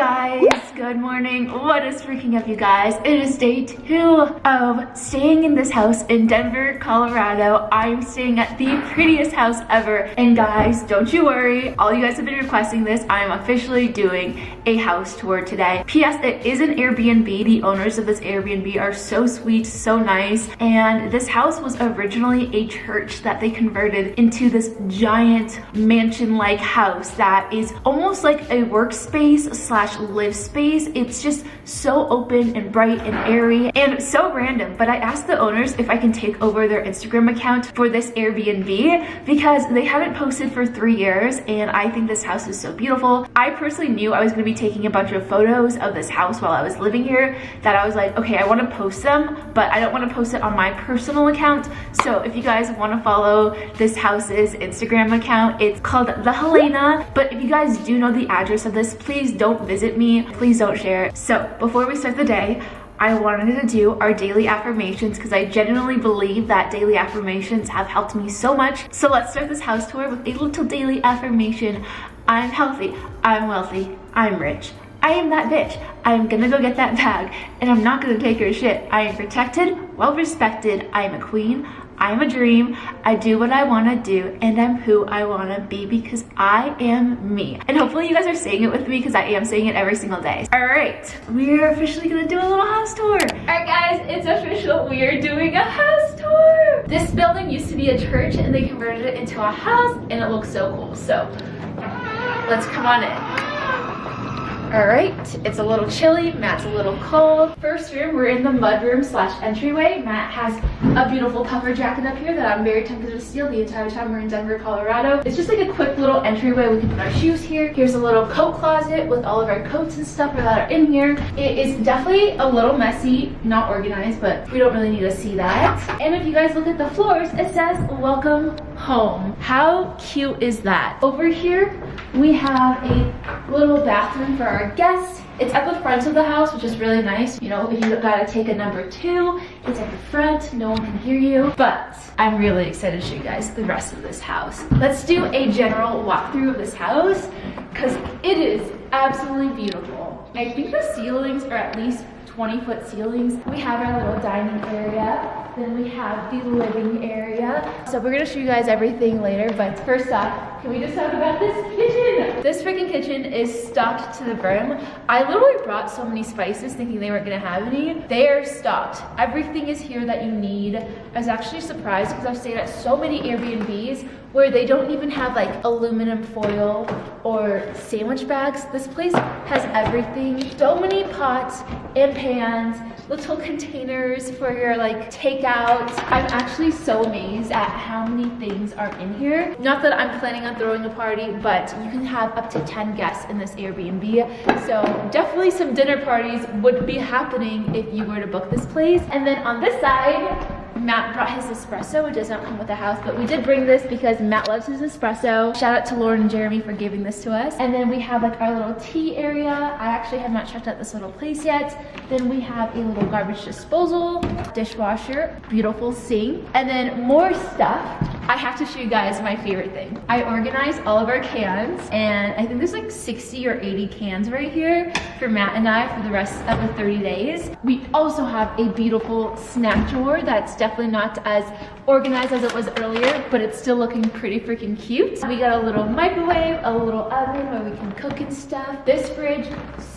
guys, good morning. What is freaking up, you guys? It is day 2 of staying in this house in Denver, Colorado. I'm staying at the prettiest house ever. And guys, don't you worry, all you guys have been requesting this. I'm officially doing a house tour today. P.S. It is an Airbnb. The owners of this Airbnb are so sweet, so nice. And this house was originally a church that they converted into this giant mansion-like house that is almost like a workspace slash live space. It's just so open and bright and airy and so random. But I asked the owners if I can take over their Instagram account for this Airbnb because they haven't posted for 3 years and I think this house is so beautiful. I personally knew I was going to be taking a bunch of photos of this house while I was living here that I was like, okay, I want to post them, but I don't want to post it on my personal account. So if you guys want to follow this house's Instagram account, it's called The Helena. But if you guys do know the address of this, please don't visit me. Please don't share. So before we start the day, I wanted to do our daily affirmations because I genuinely believe that daily affirmations have helped me so much. So let's start this house tour with a little daily affirmation. I'm healthy, I'm wealthy, I'm rich. I am that bitch. I am gonna go get that bag and I'm not gonna take her shit. I am protected, well respected, I am a queen, I am a dream, I do what I wanna do, and I'm who I wanna be because I am me. And hopefully you guys are saying it with me because I am saying it every single day. All right, we're officially gonna do a little house tour. All right guys, it's official, we are doing a house tour. This building used to be a church and they converted it into a house and it looks so cool. So let's come on in. All right, it's a little chilly, Matt's a little cold. First room, we're in the mudroom slash entryway. Matt has a beautiful puffer jacket up here that I'm very tempted to steal the entire time we're in Denver, Colorado. It's just like a quick little entryway. We can put our shoes here. Here's a little coat closet with all of our coats and stuff that are in here. It is definitely a little messy, not organized, but we don't really need to see that. And if you guys look at the floors, it says, welcome home. How cute is that? Over here, we have a little bathroom for our guests. It's at the front of the house, which is really nice. You know, if you gotta take a number 2, it's at the front, no one can hear you. But I'm really excited to show you guys the rest of this house. Let's do a general walkthrough of this house because it is absolutely beautiful. I think the ceilings are at least 20-foot ceilings. We have our little dining area. Then we have the living area. So we're gonna show you guys everything later, but first off, can we just talk about this kitchen? This freaking kitchen is stocked to the brim. I literally brought so many spices thinking they weren't gonna have any. They are stocked. Everything is here that you need. I was actually surprised because I've stayed at so many Airbnbs where they don't even have like aluminum foil or sandwich bags. This place has everything. So many pots and pans, little containers for your like takeout. I'm actually so amazed at how many things are in here. Not that I'm planning on throwing a party, but you can have up to 10 guests in this Airbnb. So definitely some dinner parties would be happening if you were to book this place. And then on this side, Matt brought his espresso. It does not come with the house, but we did bring this because Matt loves his espresso. Shout out to Lauren and Jeremy for giving this to us. And then we have like our little tea area. I actually have not checked out this little place yet. Then we have a little garbage disposal, dishwasher, beautiful sink, and then more stuff. I have to show you guys my favorite thing. I organized all of our cans and I think there's like 60 or 80 cans right here for Matt and I for the rest of the 30 days. We also have a beautiful snack drawer that's definitely not as organized as it was earlier, but it's still looking pretty freaking cute. We got a little microwave, a little oven where we can cook and stuff. This fridge,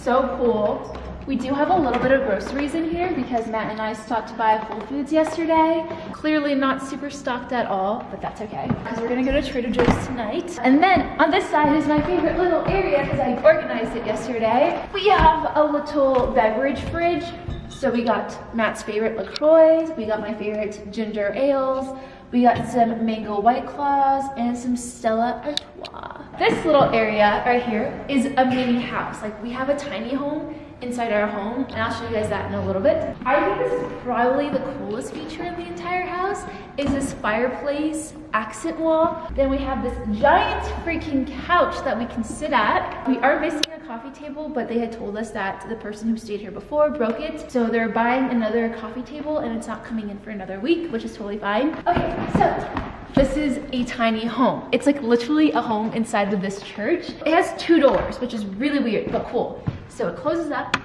so cool. We do have a little bit of groceries in here because Matt and I stopped by Whole Foods yesterday. Clearly not super stocked at all, but that's okay because we're gonna go to Trader Joe's tonight. And then on this side is my favorite little area because I organized it yesterday. We have a little beverage fridge. So we got Matt's favorite LaCroix, we got my favorite ginger ales, we got some mango White Claws, and some Stella Artois. This little area right here is a mini house. Like we have a tiny home inside our home, and I'll show you guys that in a little bit. I think this is probably the coolest feature in the entire house is this fireplace accent wall. Then we have this giant freaking couch that we can sit at. We are missing a coffee table, but they had told us that the person who stayed here before broke it, so they're buying another coffee table and it's not coming in for another week, which is totally fine. Okay, so this is a tiny home. It's like literally a home inside of this church. It has 2 doors, which is really weird, but cool. So it closes up.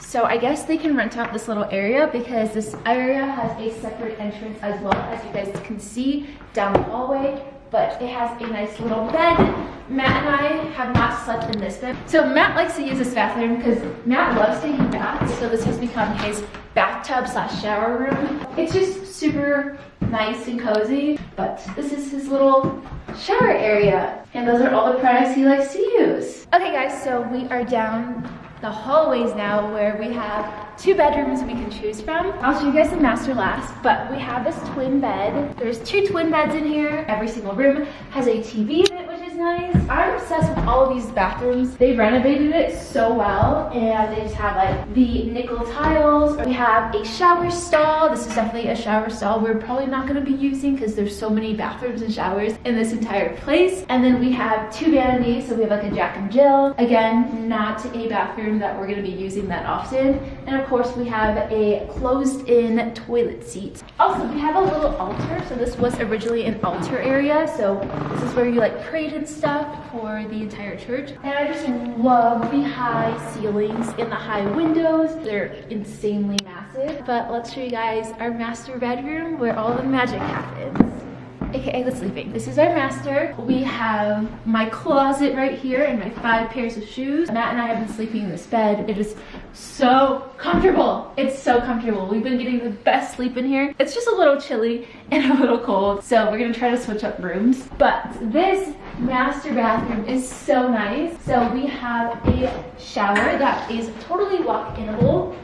So I guess they can rent out this little area because this area has a separate entrance as well, as you guys can see down the hallway. But it has a nice little bed. Matt and I have not slept in this bed. So Matt likes to use this bathroom because Matt loves taking baths. So this has become his bathtub slash shower room. It's just super nice and cozy. But this is his little shower area. And those are all the products he likes to use. Okay guys, so we are down the hallways now where we have 2 bedrooms we can choose from. I'll show you guys the master last, but we have this twin bed. There's 2 twin beds in here. Every single room has a TV in it, which is nice. I'm obsessed with all of these bathrooms. They renovated it so well, and they just have like the nickel tiles. We have a shower stall. This is definitely a shower stall we're probably not gonna be using because there's so many bathrooms and showers in this entire place. And then we have 2 vanities, so we have like a Jack and Jill. Again, not a bathroom that we're gonna be using that often. And of course we have a closed-in toilet seat. Also, we have a little altar. So this was originally an altar area. So this is where you like prayed and stuff for the entire church. And I just love the high ceilings and the high windows. They're insanely massive. But let's show you guys our master bedroom where all the magic happens. AKA the sleeping. This is our master. We have my closet right here and my 5 pairs of shoes. Matt and I have been sleeping in this bed. It is so comfortable. It's so comfortable. We've been getting the best sleep in here. It's just a little chilly and a little cold, so we're gonna try to switch up rooms. But this master bathroom is so nice. So we have a shower that is totally walk-inable.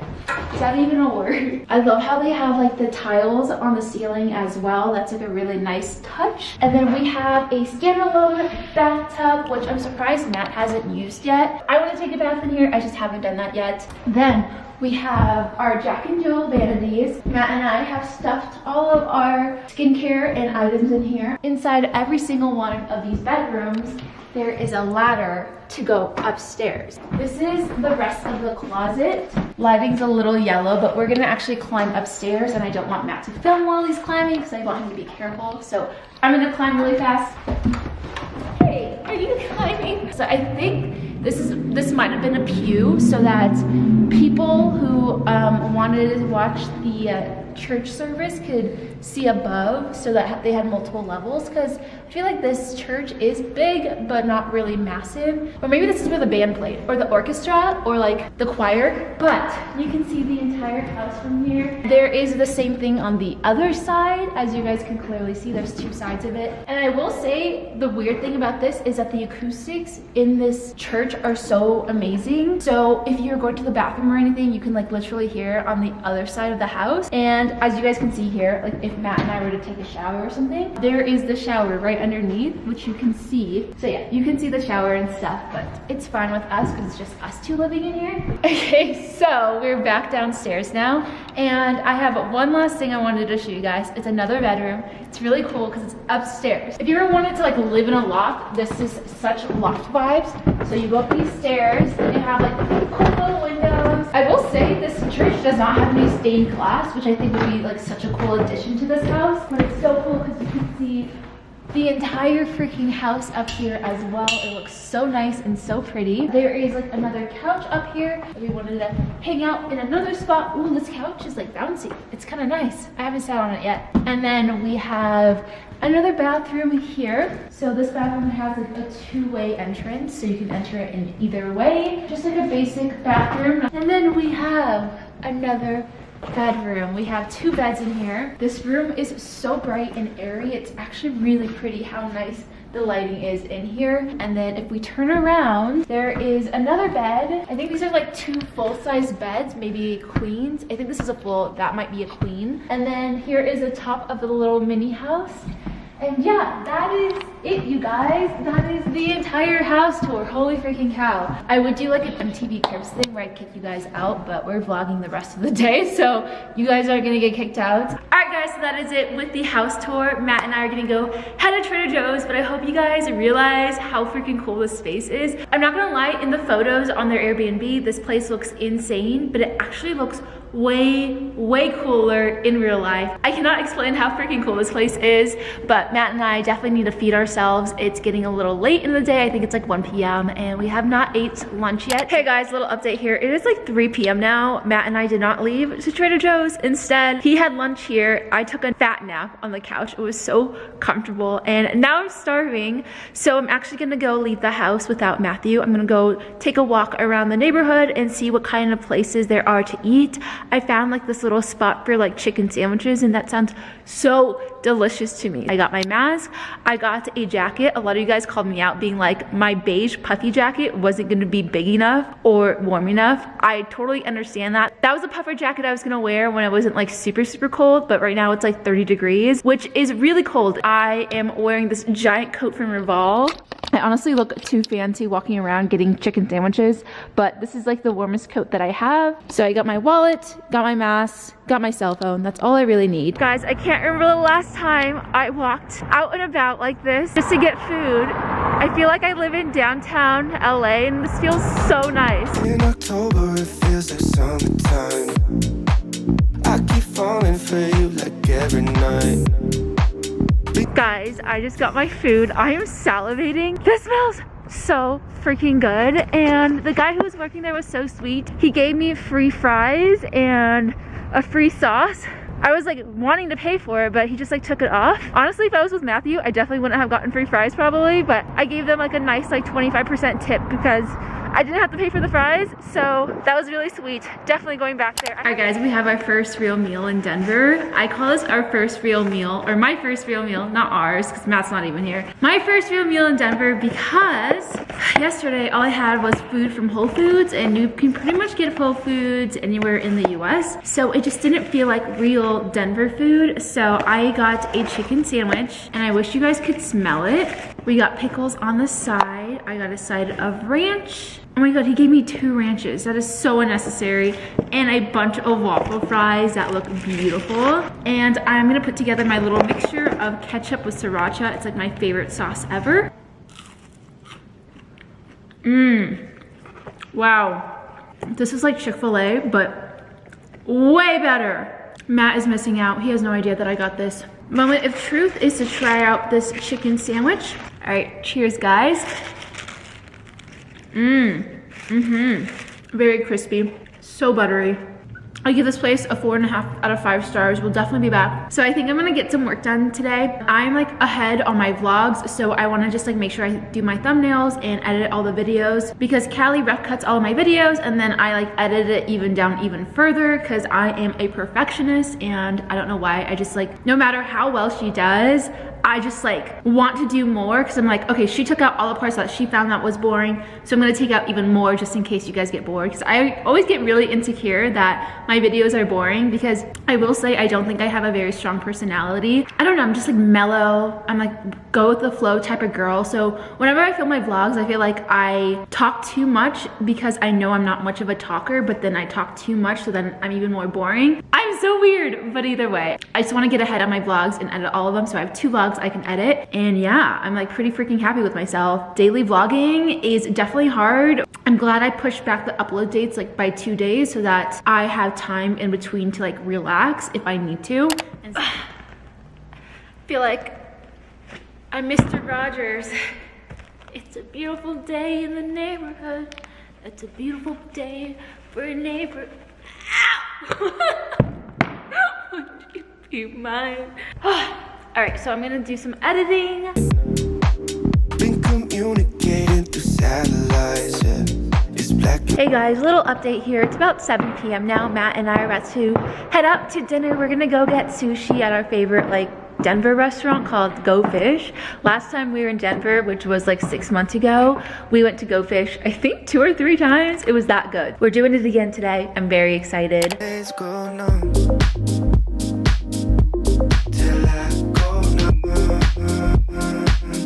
Is that even a word? I love how they have like the tiles on the ceiling as well. That's like a really nice touch. And then we have a standalone bathtub, which I'm surprised Matt hasn't used yet. I want to take a bath in here. I just haven't done that yet. Then we have our Jack and Jill vanities. Matt and I have stuffed all of our skincare and items in here. Inside every single one of these bedrooms, there is a ladder to go upstairs. This is the rest of the closet. Lighting's a little yellow, but we're gonna actually climb upstairs, and I don't want Matt to film while he's climbing because I want him to be careful. So I'm gonna climb really fast. Hey, are you climbing? So I think this might have been a pew so that people who wanted to watch the church service could see above, so that they had multiple levels, because I feel like this church is big but not really massive. Or maybe this is where the band played, or the orchestra, or like the choir. But you can see the entire house from here. There is the same thing on the other side. As you guys can clearly see, there's 2 sides of it. And I will say the weird thing about this is that the acoustics in this church are so amazing. So if you're going to the bathroom or anything, you can like literally hear on the other side of the house. And as you guys can see here, like if Matt and I were to take a shower or something, there is the shower right underneath, which you can see. So yeah, you can see the shower and stuff, but it's fine with us because it's just us 2 living in here. Okay, so we're back downstairs now, and I have one last thing I wanted to show you guys. It's another bedroom. It's really cool because it's upstairs. If you ever wanted to like live in a loft, this is such loft vibes. So you go up these stairs, and you have like cool little windows. I will say this church does not have any stained glass, which I think would be like such a cool addition to this house. But it's so cool because you can see the entire freaking house up here as well. It looks so nice and so pretty. There is like another couch up here if we wanted to hang out in another spot. Ooh, this couch is like bouncy. It's kind of nice. I haven't sat on it yet. And then we have another bathroom here. So this bathroom has like a 2-way entrance, so you can enter it in either way. Just like a basic bathroom. And then we have another bedroom. We have 2 beds in here. This room is so bright and airy. It's actually really pretty how nice the lighting is in here. And then if we turn around, there is another bed. I think these are like 2 full-size beds, maybe queens. I think this is a full, that might be a queen. And then here is the top of the little mini house. And yeah, that is it, you guys. That is the entire house tour. Holy freaking cow. I would do like an MTV Cribs thing where I'd kick you guys out, but we're vlogging the rest of the day, so you guys aren't gonna get kicked out. All right, guys, so that is it with the house tour. Matt and I are gonna go head to Trader Joe's, but I hope you guys realize how freaking cool this space is. I'm not gonna lie, in the photos on their Airbnb, this place looks insane, but it actually looks way cooler in real life. I cannot explain how freaking cool this place is, but Matt and I definitely need to feed ourselves. It's getting a little late in the day. I think it's like 1 p.m. and we have not ate lunch yet. Hey guys, little update here. It is like 3 p.m. now. Matt and I did not leave to Trader Joe's. Instead, he had lunch here. I took a fat nap on the couch. It was so comfortable, and now I'm starving. So I'm actually gonna go leave the house without Matthew. I'm gonna go take a walk around the neighborhood and see what kind of places there are to eat. I found like this little spot for like chicken sandwiches, and that sounds so delicious to me. I got my mask, I got a jacket. A lot of you guys called me out being like my beige puffy jacket wasn't gonna be big enough or warm enough. I totally understand that. That was a puffer jacket I was gonna wear when it wasn't like super cold, but right now it's like 30 degrees, which is really cold. I am wearing this giant coat from Revolve. I honestly look too fancy walking around getting chicken sandwiches, but this is like the warmest coat that I have. So I got my wallet, got my mask, got my cell phone. That's all I really need. Guys, I can't remember the last time I walked out and about like this just to get food. I feel like I live in downtown LA and this feels so nice. In October, it feels like summertime. I keep falling for you like every night. Guys, I just got my food. I am salivating. This smells so freaking good, and the guy who was working there was so sweet. He gave me free fries and a free sauce. I was like wanting to pay for it, but he just like took it off. Honestly, if I was with Matthew, I definitely wouldn't have gotten free fries probably, but I gave them like a nice like 25% tip because I didn't have to pay for the fries, so that was really sweet. Definitely going back there. All right guys, we have our first real meal in Denver. I call this our first real meal, or my first real meal, not ours, because Matt's not even here. My first real meal in Denver because yesterday all I had was food from Whole Foods, and you can pretty much get Whole Foods anywhere in the US. So it just didn't feel like real Denver food. So I got a chicken sandwich, and I wish you guys could smell it. We got pickles on the side. I got a side of ranch. Oh my god, he gave me 2 ranches. That is so unnecessary. And a bunch of waffle fries that look beautiful. And I'm gonna put together my little mixture of ketchup with sriracha. It's like my favorite sauce ever. Wow. This is like Chick-fil-A, but way better. Matt is missing out. He has no idea that I got this. Moment of truth is to try out this chicken sandwich. All right, cheers guys. Very crispy, so buttery. I give this place a 4.5 out of 5 stars. We'll definitely be back. So I think I'm gonna get some work done today. I'm like ahead on my vlogs, so I wanna just like make sure I do my thumbnails and edit all the videos, because Callie rough cuts all of my videos and then I like edit it even further because I am a perfectionist, and I don't know why. I just like, no matter how well she does, I just like want to do more because I'm like, okay, she took out all the parts that she found that was boring, so I'm gonna take out even more just in case you guys get bored, because I always get really insecure that my videos are boring, because I will say I don't think I have a very strong personality. I don't know, I'm just like mellow. I'm like go with the flow type of girl. So whenever I film my vlogs, I feel like I talk too much because I know I'm not much of a talker, but then I talk too much, so then I'm even more boring. I'm so weird, but either way, I just want to get ahead on my vlogs and edit all of them. So I have 2 vlogs I can edit, and yeah, I'm like pretty freaking happy with myself. Daily vlogging is definitely hard. I'm glad I pushed back the upload dates like by 2 days so that I have time in between to like relax if I need to. And so, feel like I'm Mr. Rogers. It's a beautiful day in the neighborhood. It's a beautiful day for a neighbor. Ow! Would you be mine? All right, so I'm gonna do some editing. Been communicating through satellites, yeah. It's black. Hey guys, little update here. It's about 7 p.m. now. Matt and I are about to head out to dinner. We're gonna go get sushi at our favorite like Denver restaurant called Go Fish. Last time we were in Denver, which was like 6 months ago, we went to Go Fish, I think 2 or 3 times. It was that good. We're doing it again today. I'm very excited. Days go numb. Till I go numb.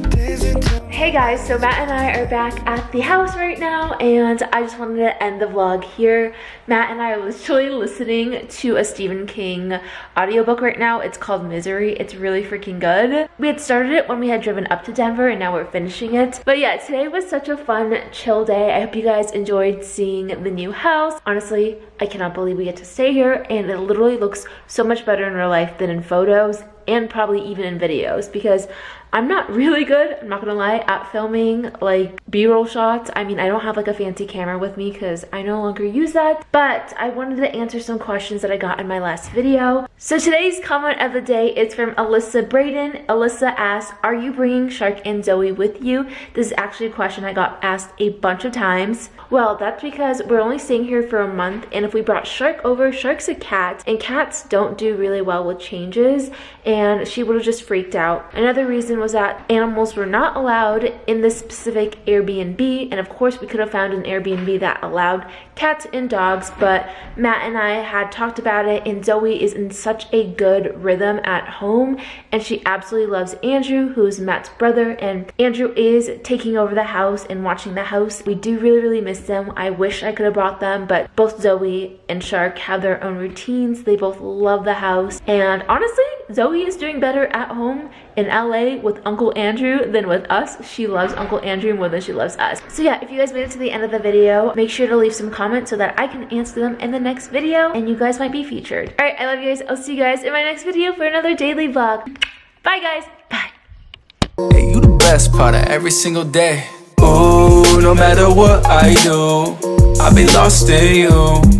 Days into Hey Hey guys, so Matt and I are back at the house right now, and I just wanted to end the vlog here. Matt and I are literally listening to a Stephen King audiobook right now. It's called Misery. It's really freaking good. We had started it when we had driven up to Denver, and now we're finishing it. But yeah, today was such a fun, chill day. I hope you guys enjoyed seeing the new house. Honestly, I cannot believe we get to stay here, and it literally looks so much better in real life than in photos, and probably even in videos, because I'm not really good, I'm not gonna lie, at filming like B-roll shots. I mean, I don't have like a fancy camera with me because I no longer use that, but I wanted to answer some questions that I got in my last video. So today's comment of the day is from Alyssa Braden. Alyssa asked, are you bringing Shark and Zoe with you? This is actually a question I got asked a bunch of times. Well, that's because we're only staying here for a month, and if we brought Shark over, Shark's a cat, and cats don't do really well with changes, and she would have just freaked out. Another reason was that animals were not allowed in this specific Airbnb, and of course we could have found an Airbnb that allowed cats and dogs, but Matt and I had talked about it, and Zoe is in such a good rhythm at home, and she absolutely loves Andrew, who's Matt's brother, and Andrew is taking over the house and watching the house. We do really miss them. I wish I could have brought them, but both Zoe and Shark have their own routines. They both love the house, and honestly, Zoe is doing better at home in LA with Uncle Andrew than with us. She loves Uncle Andrew more than she loves us. So yeah, if you guys made it to the end of the video, make sure to leave some comments so that I can answer them in the next video and you guys might be featured. All right, I love you guys. I'll see you guys in my next video for another daily vlog. Bye guys. Bye. Hey, you the best part of every single day. Ooh, no matter what I do, I'll be lost in you.